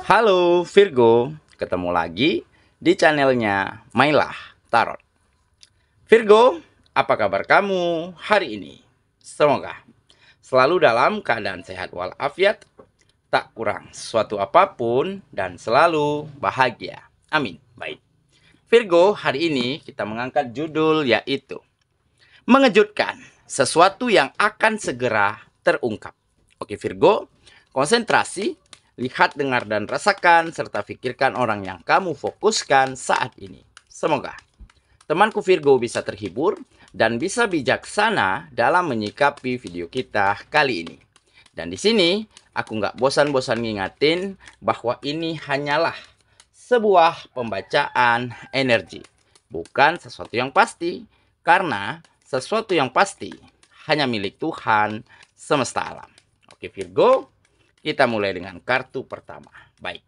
Halo Virgo, ketemu lagi di channelnya Mailah Tarot. Virgo, apa kabar kamu hari ini? Semoga selalu dalam keadaan sehat walafiat, tak kurang suatu apapun, dan selalu bahagia. Amin. Baik, Virgo, hari ini kita mengangkat judul yaitu mengejutkan, sesuatu yang akan segera terungkap. Oke Virgo, konsentrasi, lihat, dengar, dan rasakan, serta pikirkan orang yang kamu fokuskan saat ini. Semoga temanku Virgo bisa terhibur dan bisa bijaksana dalam menyikapi video kita kali ini. Dan di sini aku nggak bosan-bosan ngingatin bahwa ini hanyalah sebuah pembacaan energi, bukan sesuatu yang pasti, karena sesuatu yang pasti hanya milik Tuhan semesta alam. Oke Virgo, kita mulai dengan kartu pertama. Baik.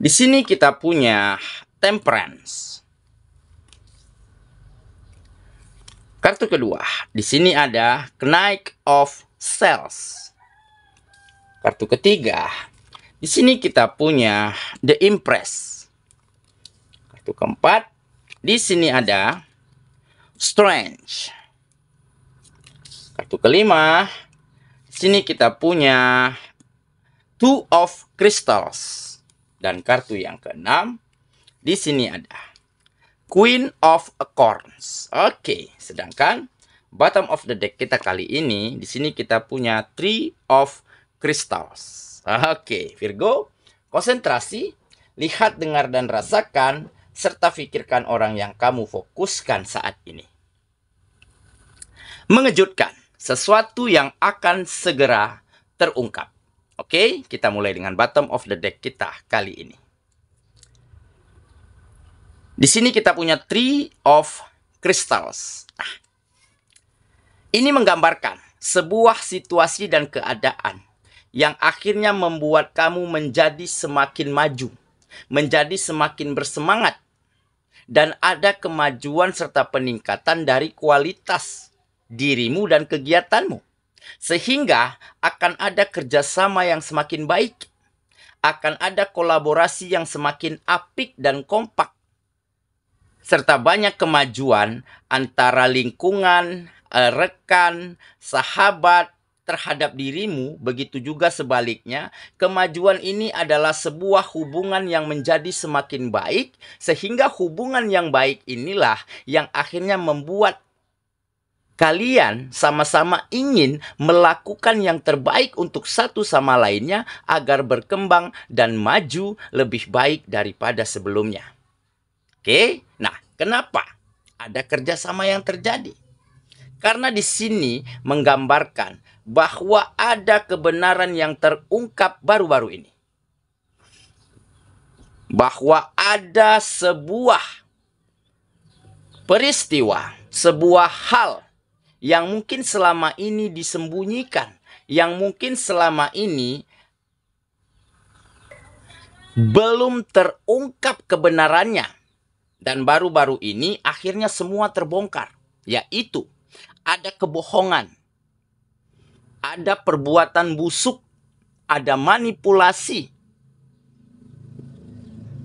Di sini kita punya Temperance. Kartu kedua, di sini ada Knight of Swords. Kartu ketiga, di sini kita punya The Empress. Kartu keempat, di sini ada Strange. Kartu kelima, di sini kita punya Two of Crystals. Dan kartu yang keenam, di sini ada Queen of Acorns. Oke, sedangkan bottom of the deck kita kali ini, di sini kita punya Three of Crystals. Oke, Virgo, konsentrasi, lihat, dengar, dan rasakan, serta pikirkan orang yang kamu fokuskan saat ini. Mengejutkan, sesuatu yang akan segera terungkap. Oke, kita mulai dengan bottom of the deck kita kali ini. Di sini kita punya Three of Crystals. Nah, ini menggambarkan sebuah situasi dan keadaan yang akhirnya membuat kamu menjadi semakin maju, menjadi semakin bersemangat, dan ada kemajuan serta peningkatan dari kualitas dirimu dan kegiatanmu. Sehingga akan ada kerjasama yang semakin baik, akan ada kolaborasi yang semakin apik dan kompak, serta banyak kemajuan antara lingkungan, rekan, sahabat terhadap dirimu. Begitu juga sebaliknya, kemajuan ini adalah sebuah hubungan yang menjadi semakin baik, sehingga hubungan yang baik inilah yang akhirnya membuat kalian sama-sama ingin melakukan yang terbaik untuk satu sama lainnya agar berkembang dan maju lebih baik daripada sebelumnya. Oke, nah kenapa ada kerjasama yang terjadi? Karena di sini menggambarkan bahwa ada kebenaran yang terungkap baru-baru ini. Bahwa ada sebuah peristiwa, sebuah hal yang mungkin selama ini disembunyikan, yang mungkin selama ini belum terungkap kebenarannya. Dan baru-baru ini akhirnya semua terbongkar. Yaitu ada kebohongan, ada perbuatan busuk, ada manipulasi,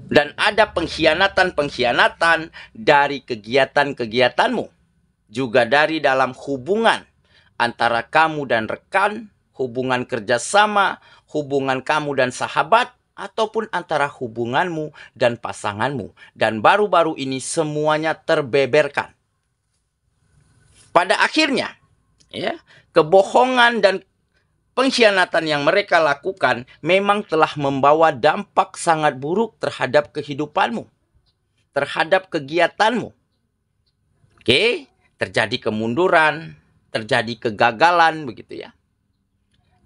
dan ada pengkhianatan-pengkhianatan dari kegiatan-kegiatanmu. Juga dari dalam hubungan antara kamu dan rekan, hubungan kerjasama, hubungan kamu dan sahabat, ataupun antara hubunganmu dan pasanganmu. Dan baru-baru ini semuanya terbeberkan. Pada akhirnya, ya, kebohongan dan pengkhianatan yang mereka lakukan memang telah membawa dampak sangat buruk terhadap kehidupanmu, terhadap kegiatanmu. Oke? Terjadi kemunduran, terjadi kegagalan, begitu ya.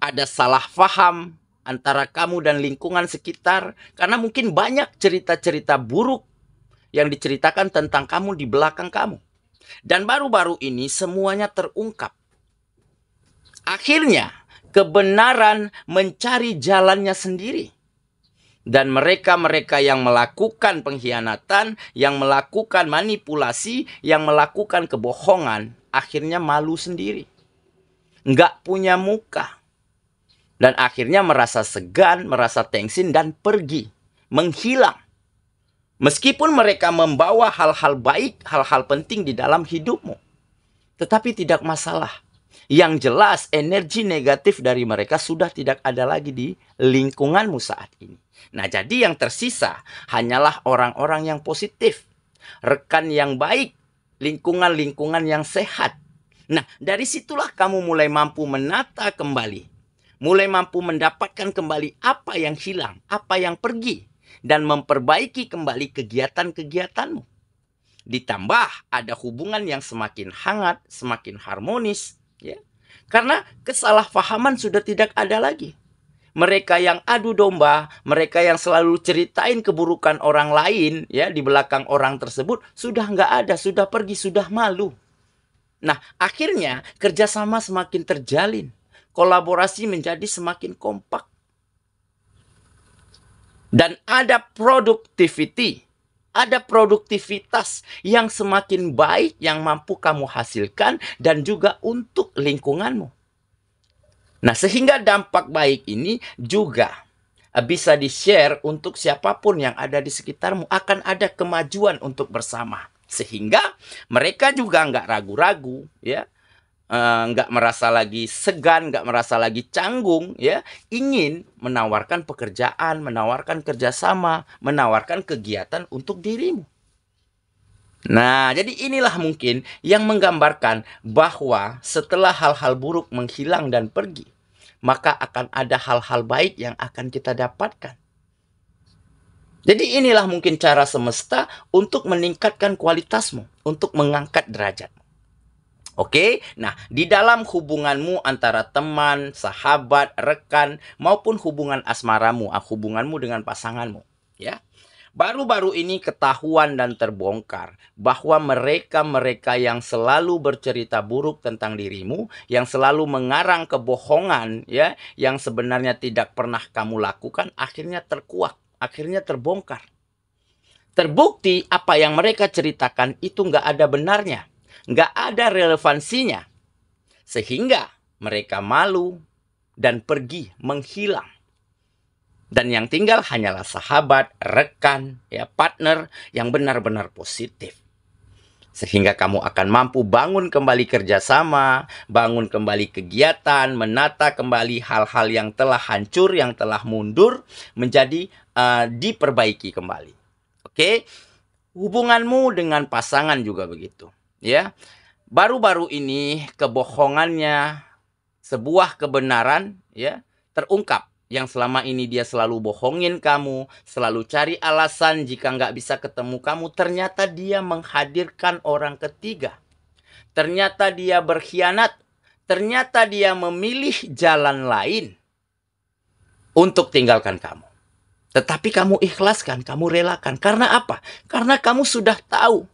Ada salah paham antara kamu dan lingkungan sekitar, karena mungkin banyak cerita-cerita buruk yang diceritakan tentang kamu di belakang kamu. Dan baru-baru ini semuanya terungkap. Akhirnya, kebenaran mencari jalannya sendiri. Dan mereka-mereka yang melakukan pengkhianatan, yang melakukan manipulasi, yang melakukan kebohongan, akhirnya malu sendiri. Nggak punya muka. Dan akhirnya merasa segan, merasa tensin, dan pergi, menghilang. Meskipun mereka membawa hal-hal baik, hal-hal penting di dalam hidupmu. Tetapi tidak masalah. Yang jelas energi negatif dari mereka sudah tidak ada lagi di lingkunganmu saat ini. Nah, jadi yang tersisa hanyalah orang-orang yang positif, rekan yang baik, lingkungan-lingkungan yang sehat. Nah, dari situlah kamu mulai mampu menata kembali, mulai mampu mendapatkan kembali apa yang hilang, apa yang pergi, dan memperbaiki kembali kegiatan-kegiatanmu. Ditambah ada hubungan yang semakin hangat, semakin harmonis, ya. Karena kesalahpahaman sudah tidak ada lagi. Mereka yang adu domba, mereka yang selalu ceritain keburukan orang lain, ya, di belakang orang tersebut, sudah nggak ada, sudah pergi, sudah malu. Nah, akhirnya kerjasama semakin terjalin, kolaborasi menjadi semakin kompak, dan ada productivity, ada produktivitas yang semakin baik yang mampu kamu hasilkan dan juga untuk lingkunganmu. Nah, sehingga dampak baik ini juga bisa di-share untuk siapapun yang ada di sekitarmu. Akan ada kemajuan untuk bersama. Sehingga mereka juga nggak ragu-ragu, ya, nggak merasa lagi segan, nggak merasa lagi canggung, ya, ingin menawarkan pekerjaan, menawarkan kerjasama, menawarkan kegiatan untuk dirimu. Nah, jadi inilah mungkin yang menggambarkan bahwa setelah hal-hal buruk menghilang dan pergi, maka akan ada hal-hal baik yang akan kita dapatkan. Jadi inilah mungkin cara semesta untuk meningkatkan kualitasmu, untuk mengangkat derajatmu. Oke, nah di dalam hubunganmu antara teman, sahabat, rekan, maupun hubungan asmaramu, hubunganmu dengan pasanganmu, ya. Baru-baru ini ketahuan dan terbongkar bahwa mereka-mereka yang selalu bercerita buruk tentang dirimu, yang selalu mengarang kebohongan, ya, yang sebenarnya tidak pernah kamu lakukan, akhirnya terkuak, akhirnya terbongkar. Terbukti apa yang mereka ceritakan itu nggak ada benarnya, nggak ada relevansinya, sehingga mereka malu dan pergi menghilang. Dan yang tinggal hanyalah sahabat, rekan, ya, partner yang benar-benar positif. Sehingga kamu akan mampu bangun kembali kerjasama, bangun kembali kegiatan, menata kembali hal-hal yang telah hancur, yang telah mundur, menjadi diperbaiki kembali. Oke, hubunganmu dengan pasangan juga begitu, ya. Baru-baru ini kebohongannya, sebuah kebenaran, ya, terungkap. Yang selama ini dia selalu bohongin kamu, selalu cari alasan jika nggak bisa ketemu kamu. Ternyata dia menghadirkan orang ketiga. Ternyata dia berkhianat. Ternyata dia memilih jalan lain untuk tinggalkan kamu. Tetapi kamu ikhlaskan, kamu relakan. Karena apa? Karena kamu sudah tahu.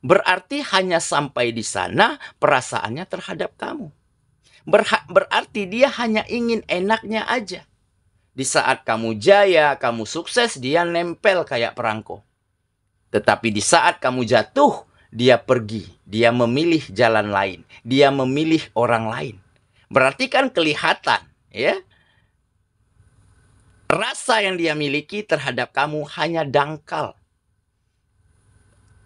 Berarti hanya sampai di sana perasaannya terhadap kamu. Berarti dia hanya ingin enaknya aja. Di saat kamu jaya, kamu sukses, dia nempel kayak perangko. Tetapi di saat kamu jatuh, dia pergi. Dia memilih jalan lain. Dia memilih orang lain. Berarti kan kelihatan, ya. Rasa yang dia miliki terhadap kamu hanya dangkal.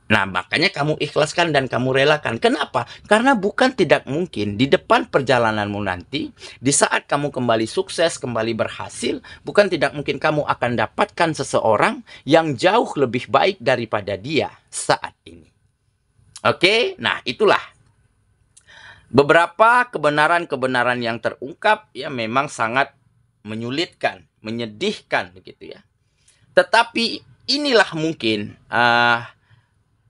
Nah, makanya kamu ikhlaskan dan kamu relakan. Kenapa? Karena bukan tidak mungkin di depan perjalananmu nanti, di saat kamu kembali sukses, kembali berhasil, bukan tidak mungkin kamu akan dapatkan seseorang yang jauh lebih baik daripada dia saat ini. Oke, nah itulah beberapa kebenaran-kebenaran yang terungkap, ya, memang sangat menyulitkan, menyedihkan begitu, ya. Tetapi inilah mungkin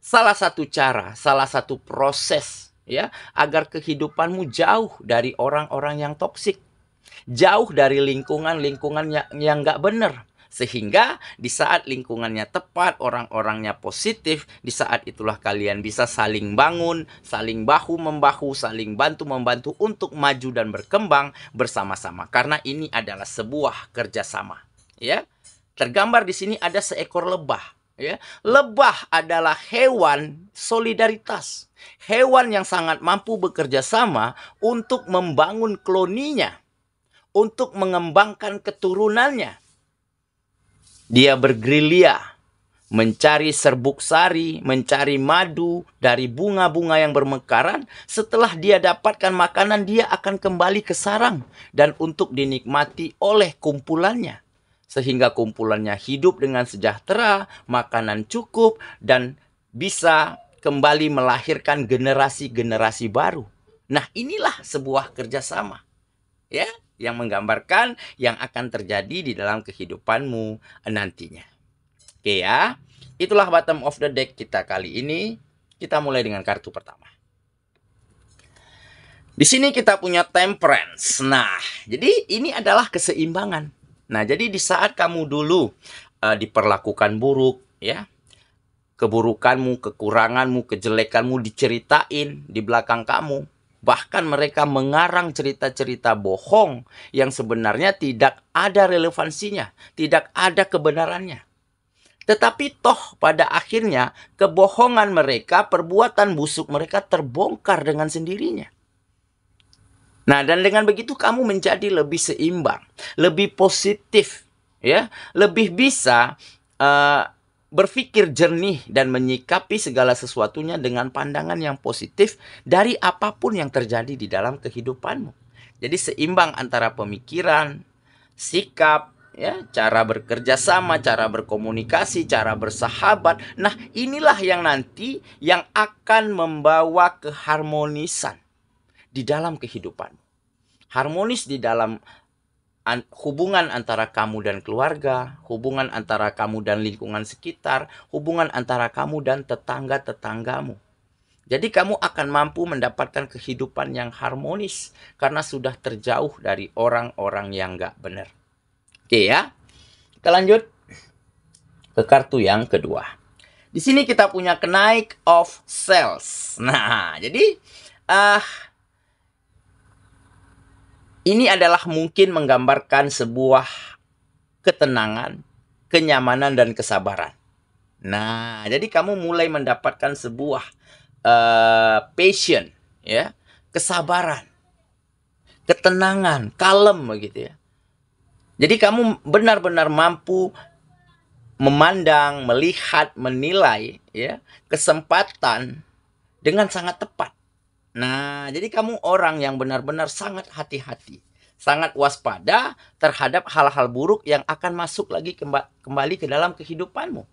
salah satu cara, salah satu proses, ya, agar kehidupanmu jauh dari orang-orang yang toksik, jauh dari lingkungan-lingkungan yang nggak benar. Sehingga di saat lingkungannya tepat, orang-orangnya positif, di saat itulah kalian bisa saling bangun, saling bahu-membahu, saling bantu-membantu untuk maju dan berkembang bersama-sama. Karena ini adalah sebuah kerjasama, ya. Tergambar di sini ada seekor lebah. Ya, lebah adalah hewan solidaritas. Hewan yang sangat mampu bekerja sama untuk membangun koloninya, untuk mengembangkan keturunannya. Dia bergerilya, mencari serbuk sari, mencari madu dari bunga-bunga yang bermekaran. Setelah dia dapatkan makanan, dia akan kembali ke sarang dan untuk dinikmati oleh kumpulannya. Sehingga kumpulannya hidup dengan sejahtera, makanan cukup, dan bisa kembali melahirkan generasi-generasi baru. Nah, inilah sebuah kerjasama, ya, yang menggambarkan yang akan terjadi di dalam kehidupanmu nantinya. Oke ya, itulah bottom of the deck kita kali ini. Kita mulai dengan kartu pertama. Di sini kita punya Temperance. Nah, jadi ini adalah keseimbangan. Nah, jadi di saat kamu dulu diperlakukan buruk, ya, keburukanmu, kekuranganmu, kejelekanmu diceritain di belakang kamu. Bahkan mereka mengarang cerita-cerita bohong yang sebenarnya tidak ada relevansinya, tidak ada kebenarannya. Tetapi toh pada akhirnya kebohongan mereka, perbuatan busuk mereka terbongkar dengan sendirinya. Nah, dan dengan begitu kamu menjadi lebih seimbang, lebih positif, ya, lebih bisa berpikir jernih dan menyikapi segala sesuatunya dengan pandangan yang positif dari apapun yang terjadi di dalam kehidupanmu. Jadi seimbang antara pemikiran, sikap, ya, cara bekerja sama, cara berkomunikasi, cara bersahabat. Nah, inilah yang nanti yang akan membawa keharmonisan di dalam kehidupanmu. Harmonis di dalam hubungan antara kamu dan keluarga, hubungan antara kamu dan lingkungan sekitar, hubungan antara kamu dan tetangga-tetanggamu. Jadi kamu akan mampu mendapatkan kehidupan yang harmonis karena sudah terjauh dari orang-orang yang gak benar. Oke ya, kita lanjut ke kartu yang kedua. Di sini kita punya Knight of Swords. Nah, jadi ini adalah mungkin menggambarkan sebuah ketenangan, kenyamanan, dan kesabaran. Nah, jadi kamu mulai mendapatkan sebuah passion, ya, kesabaran, ketenangan, kalem begitu ya. Jadi kamu benar-benar mampu memandang, melihat, menilai, ya, kesempatan dengan sangat tepat. Nah, jadi kamu orang yang benar-benar sangat hati-hati, sangat waspada terhadap hal-hal buruk yang akan masuk lagi kembali ke dalam kehidupanmu.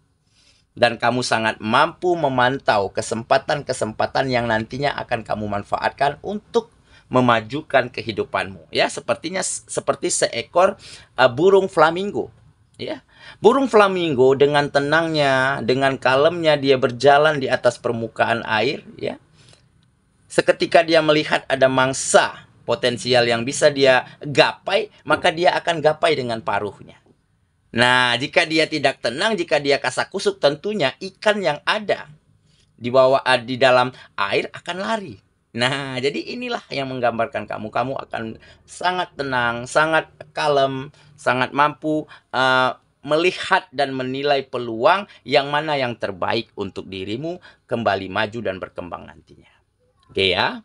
Dan kamu sangat mampu memantau kesempatan-kesempatan yang nantinya akan kamu manfaatkan untuk memajukan kehidupanmu. Ya, seperti seekor burung flamingo. Ya, burung flamingo dengan tenangnya, dengan kalemnya dia berjalan di atas permukaan air, ya. Seketika dia melihat ada mangsa potensial yang bisa dia gapai, maka dia akan gapai dengan paruhnya. Nah, jika dia tidak tenang, jika dia kasak-kusuk, tentunya ikan yang ada di dalam air akan lari. Nah, jadi inilah yang menggambarkan kamu. Kamu akan sangat tenang, sangat kalem, sangat mampu melihat dan menilai peluang yang mana yang terbaik untuk dirimu kembali maju dan berkembang nantinya. Oke ya,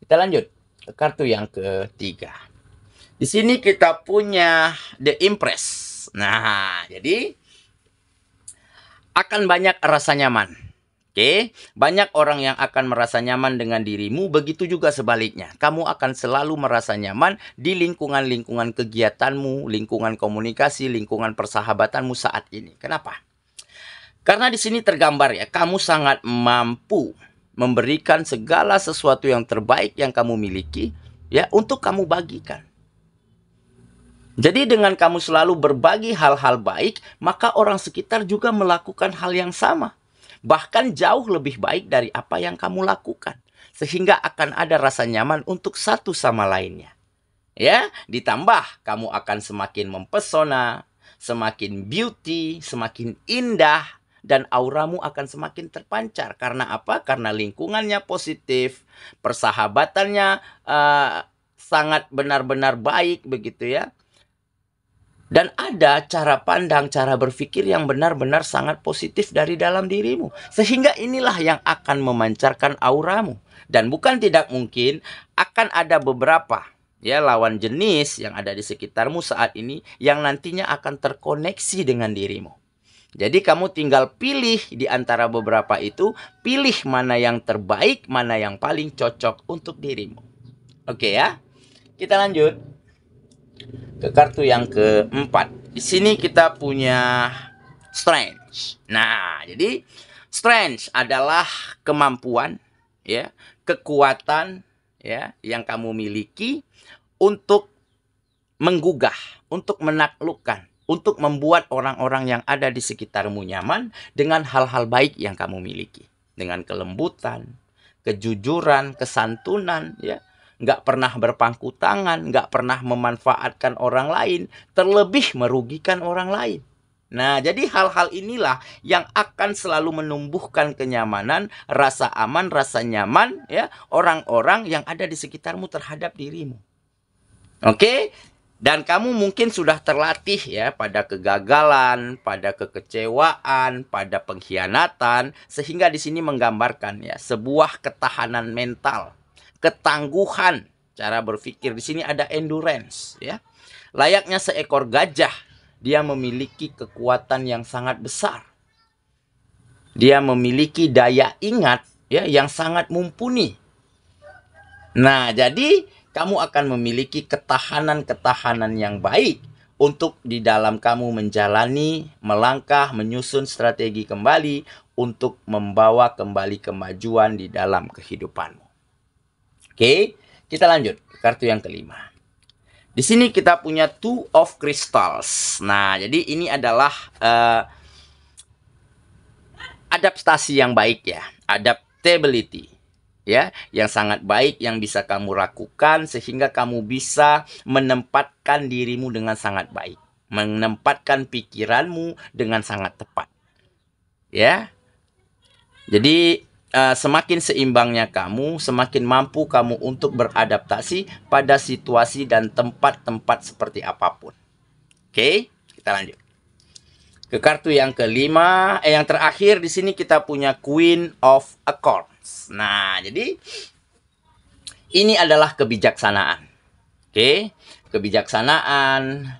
kita lanjut ke kartu yang ketiga. Di sini kita punya The Empress. Nah, jadi akan banyak rasa nyaman. Oke, banyak orang yang akan merasa nyaman dengan dirimu, begitu juga sebaliknya. Kamu akan selalu merasa nyaman di lingkungan-lingkungan kegiatanmu, lingkungan komunikasi, lingkungan persahabatanmu saat ini. Kenapa? Karena di sini tergambar ya, kamu sangat mampu memberikan segala sesuatu yang terbaik yang kamu miliki, ya, untuk kamu bagikan. Jadi dengan kamu selalu berbagi hal-hal baik, maka orang sekitar juga melakukan hal yang sama. Bahkan jauh lebih baik dari apa yang kamu lakukan. Sehingga akan ada rasa nyaman untuk satu sama lainnya. Ya, ditambah kamu akan semakin mempesona, semakin beauty, semakin indah, dan auramu akan semakin terpancar. Karena apa? Karena lingkungannya positif, persahabatannya sangat benar-benar baik begitu ya. Dan ada cara pandang, cara berpikir yang benar-benar sangat positif dari dalam dirimu. Sehingga inilah yang akan memancarkan auramu. Dan bukan tidak mungkin akan ada beberapa ya, lawan jenis yang ada di sekitarmu saat ini yang nantinya akan terkoneksi dengan dirimu. Jadi kamu tinggal pilih di antara beberapa itu, pilih mana yang terbaik, mana yang paling cocok untuk dirimu. Oke ya, kita lanjut ke kartu yang keempat. Di sini kita punya strength. Nah, jadi strength adalah kemampuan, ya, kekuatan, ya, yang kamu miliki untuk menggugah, untuk menaklukkan, untuk membuat orang-orang yang ada di sekitarmu nyaman dengan hal-hal baik yang kamu miliki. Dengan kelembutan, kejujuran, kesantunan, ya. Nggak pernah berpangku tangan, nggak pernah memanfaatkan orang lain, terlebih merugikan orang lain. Nah, jadi hal-hal inilah yang akan selalu menumbuhkan kenyamanan, rasa aman, rasa nyaman, ya, orang-orang yang ada di sekitarmu terhadap dirimu. Oke? Dan kamu mungkin sudah terlatih ya pada kegagalan, pada kekecewaan, pada pengkhianatan, sehingga di sini menggambarkan ya sebuah ketahanan mental, ketangguhan, cara berpikir. Di sini ada endurance ya. Layaknya seekor gajah, dia memiliki kekuatan yang sangat besar. Dia memiliki daya ingat ya yang sangat mumpuni. Nah, jadi kamu akan memiliki ketahanan-ketahanan yang baik untuk di dalam kamu menjalani, melangkah, menyusun strategi kembali untuk membawa kembali kemajuan di dalam kehidupanmu. Oke, kita lanjut kartu yang kelima. Di sini kita punya Two of Crystals. Nah, jadi ini adalah adaptasi yang baik ya, adaptability. Ya, yang sangat baik yang bisa kamu lakukan sehingga kamu bisa menempatkan dirimu dengan sangat baik, menempatkan pikiranmu dengan sangat tepat. Ya. Jadi semakin seimbangnya kamu, semakin mampu kamu untuk beradaptasi pada situasi dan tempat-tempat seperti apapun. Oke, kita lanjut. Ke kartu yang kelima, yang terakhir di sini kita punya Queen of Accords. Nah, jadi ini adalah kebijaksanaan. Oke, kebijaksanaan,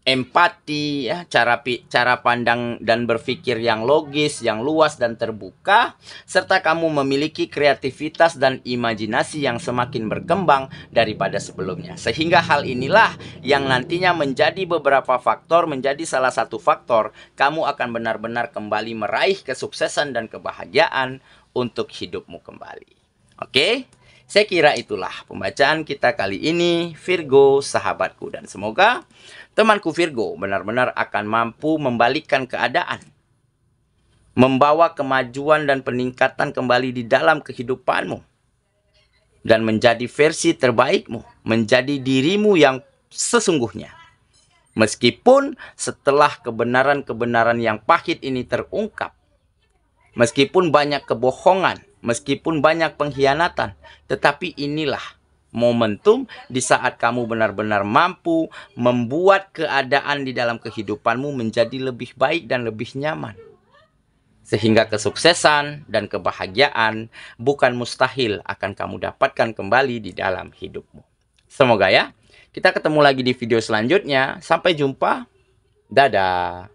empati, ya, cara pandang dan berpikir yang logis, yang luas dan terbuka, serta kamu memiliki kreativitas dan imajinasi yang semakin berkembang daripada sebelumnya. Sehingga hal inilah yang nantinya menjadi beberapa faktor, menjadi salah satu faktor kamu akan benar-benar kembali meraih kesuksesan dan kebahagiaan untuk hidupmu kembali. Oke? Saya kira itulah pembacaan kita kali ini, Virgo sahabatku, dan semoga temanku Virgo benar-benar akan mampu membalikkan keadaan, membawa kemajuan dan peningkatan kembali di dalam kehidupanmu, dan menjadi versi terbaikmu, menjadi dirimu yang sesungguhnya. Meskipun setelah kebenaran-kebenaran yang pahit ini terungkap, meskipun banyak kebohongan, meskipun banyak pengkhianatan, tetapi inilah momentum di saat kamu benar-benar mampu membuat keadaan di dalam kehidupanmu menjadi lebih baik dan lebih nyaman. Sehingga kesuksesan dan kebahagiaan bukan mustahil akan kamu dapatkan kembali di dalam hidupmu. Semoga ya. Kita ketemu lagi di video selanjutnya. Sampai jumpa. Dadah.